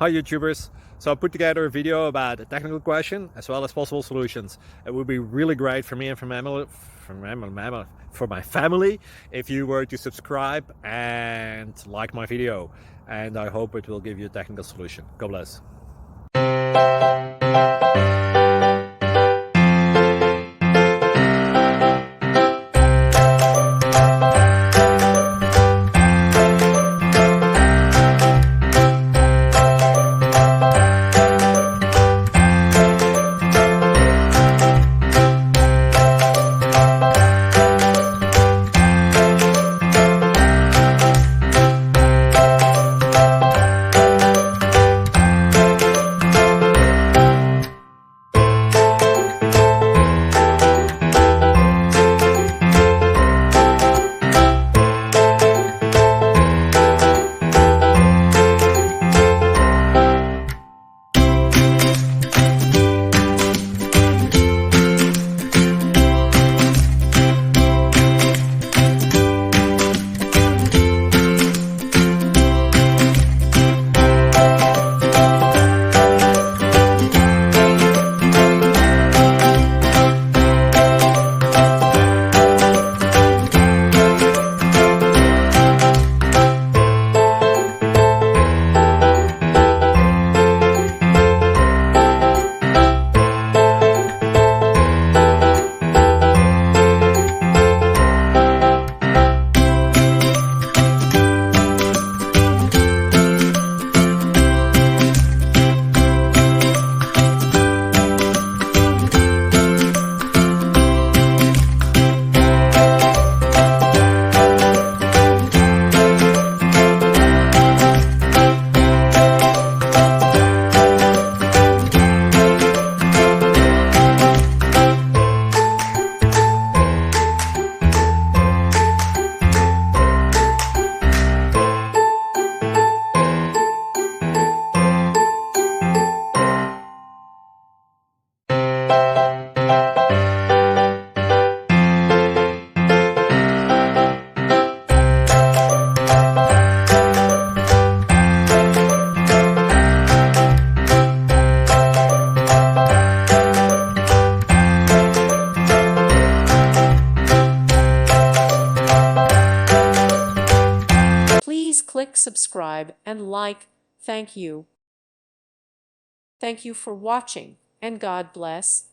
Hi YouTubers! So I put together a video about a technical question as well as possible solutions. It would be really great for me and for my family if you were to subscribe and like my video, and I hope it will give you a technical solution. God bless. Please click subscribe and like. Thank you. Thank you for watching, and God bless.